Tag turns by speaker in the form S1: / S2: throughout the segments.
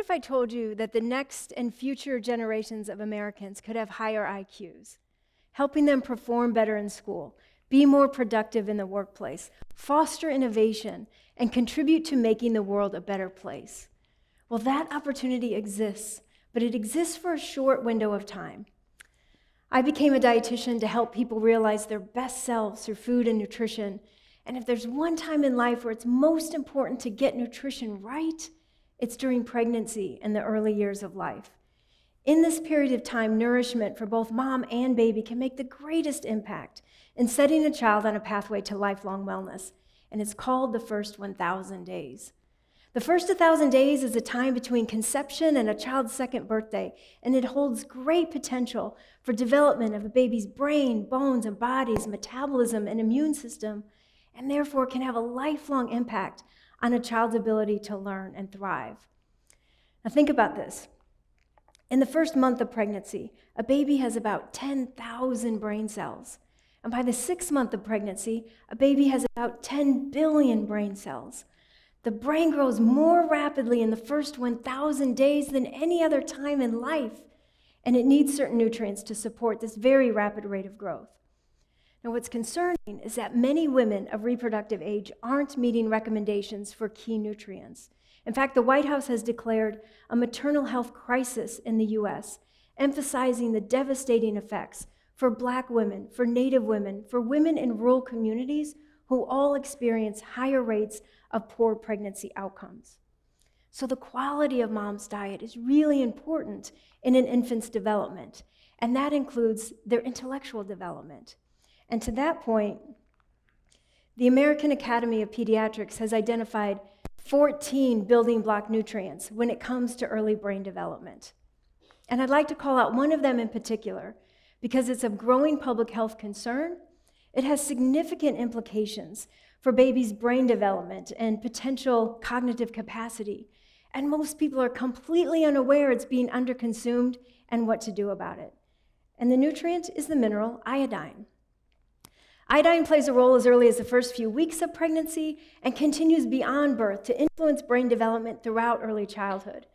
S1: if I told you that the next and future generations of Americans could have higher IQs, helping them perform better in school, be more productive in the workplace, foster innovation, and contribute to making the world a better place? Well, that opportunity exists, but it exists for a short window of time. I became a dietitian to help people realize their best selves through food and nutrition. And if there's one time in life where it's most important to get nutrition right, it's during pregnancy and the early years of life. In this period of time, nourishment for both mom and baby can make the greatest impact in setting a child on a pathway to lifelong wellness. And it's called the first 1,000 days. The first 1,000 days is a time between conception and a child's second birthday, and it holds great potential for development of a baby's brain, bones, and body's metabolism and immune system, and therefore can have a lifelong impact on a child's ability to learn and thrive. Now think about this. In the first month of pregnancy, a baby has about 10,000 brain cells. And by the 6th month of pregnancy, a baby has about 10 billion brain cells. The brain grows more rapidly in the first 1,000 days than any other time in life, and it needs certain nutrients to support this very rapid rate of growth. Now, what's concerning is that many women of reproductive age aren't meeting recommendations for key nutrients. In fact, the White House has declared a maternal health crisis in the U.S., emphasizing the devastating effects for Black women, for Native women, for women in rural communities who all experience higher rates of poor pregnancy outcomes. So the quality of mom's diet is really important in an infant's development, and that includes their intellectual development. And to that point, the American Academy of Pediatrics has identified 14 building block nutrients when it comes to early brain development. And I'd like to call out one of them in particular because it's of growing public health concern. It has significant implications for babies' brain development and potential cognitive capacity. And most people are completely unaware it's being underconsumed and what to do about it. And the nutrient is the mineral iodine. Iodine plays a role as early as the first few weeks of pregnancy and continues beyond birth to influence brain development throughout early childhood.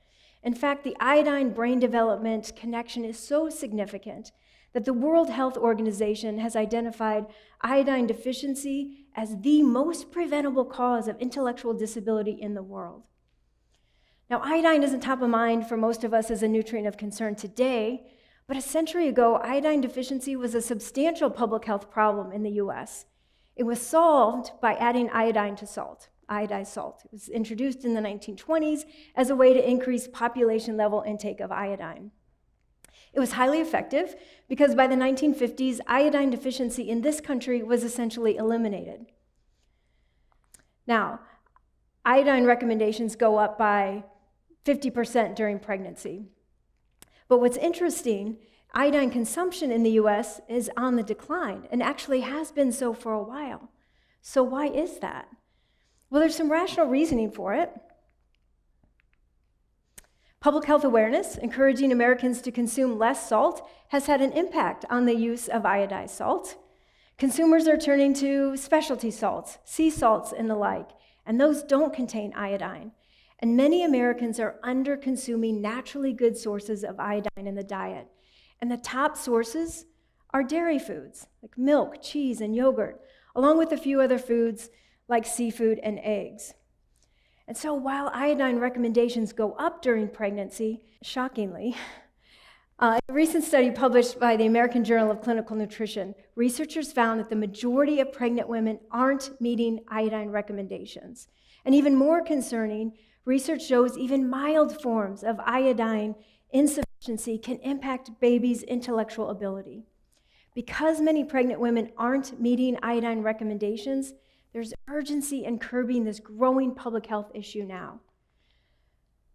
S1: In fact, the iodine brain development connection is so significant that the World Health Organization has identified iodine deficiency as the most preventable cause of intellectual disability in the world. Now, iodine isn't top of mind for most of us as a nutrient of concern today, but a century ago, iodine deficiency was a substantial public health problem in the US. It was solved by adding iodine to salt, iodized salt. It was introduced in the 1920s as a way to increase population level intake of iodine. It was highly effective because by the 1950s, iodine deficiency in this country was essentially eliminated. Now, iodine recommendations go up by 50% during pregnancy. But what's interesting, iodine consumption in the US is on the decline and actually has been so for a while. So why is that? Well, there's some rational reasoning for it. Public health awareness, encouraging Americans to consume less salt, has had an impact on the use of iodized salt. Consumers are turning to specialty salts, sea salts, and the like, and those don't contain iodine. And many Americans are under-consuming naturally good sources of iodine in the diet. And the top sources are dairy foods, like milk, cheese, and yogurt, along with a few other foods like seafood and eggs. And so while iodine recommendations go up during pregnancy, shockingly, a recent study published by the American Journal of Clinical Nutrition, researchers found that the majority of pregnant women aren't meeting iodine recommendations. And even more concerning, research shows even mild forms of iodine insufficiency can impact babies' intellectual ability. Because many pregnant women aren't meeting iodine recommendations, there's urgency in curbing this growing public health issue now.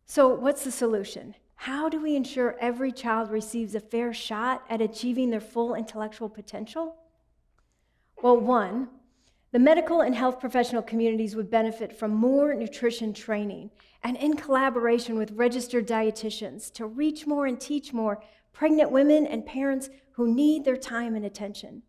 S1: So what's the solution? How do we ensure every child receives a fair shot at achieving their full intellectual potential? Well, one, the medical and health professional communities would benefit from more nutrition training and in collaboration with registered dietitians to reach more and teach more pregnant women and parents who need their time and attention.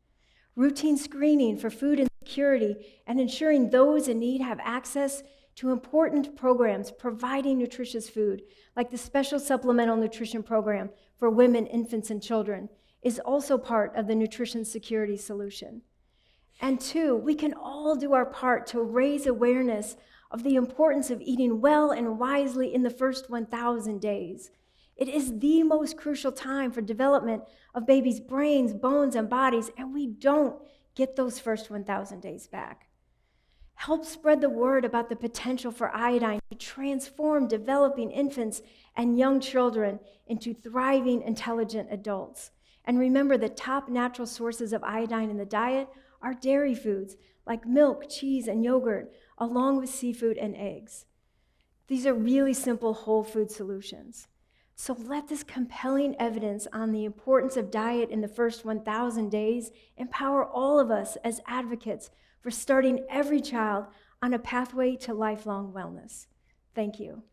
S1: Routine screening for food insecurity and ensuring those in need have access to important programs providing nutritious food, like the Special Supplemental Nutrition Program for women, infants, and children, is also part of the nutrition security solution. And two, we can all do our part to raise awareness of the importance of eating well and wisely in the first 1,000 days. It is the most crucial time for development of babies' brains, bones, and bodies, and we don't get those first 1,000 days back. Help spread the word about the potential for iodine to transform developing infants and young children into thriving, intelligent adults. And remember, the top natural sources of iodine in the diet are dairy foods like milk, cheese, and yogurt, along with seafood and eggs. These are really simple whole food solutions. So let this compelling evidence on the importance of diet in the first 1,000 days empower all of us as advocates for starting every child on a pathway to lifelong wellness. Thank you.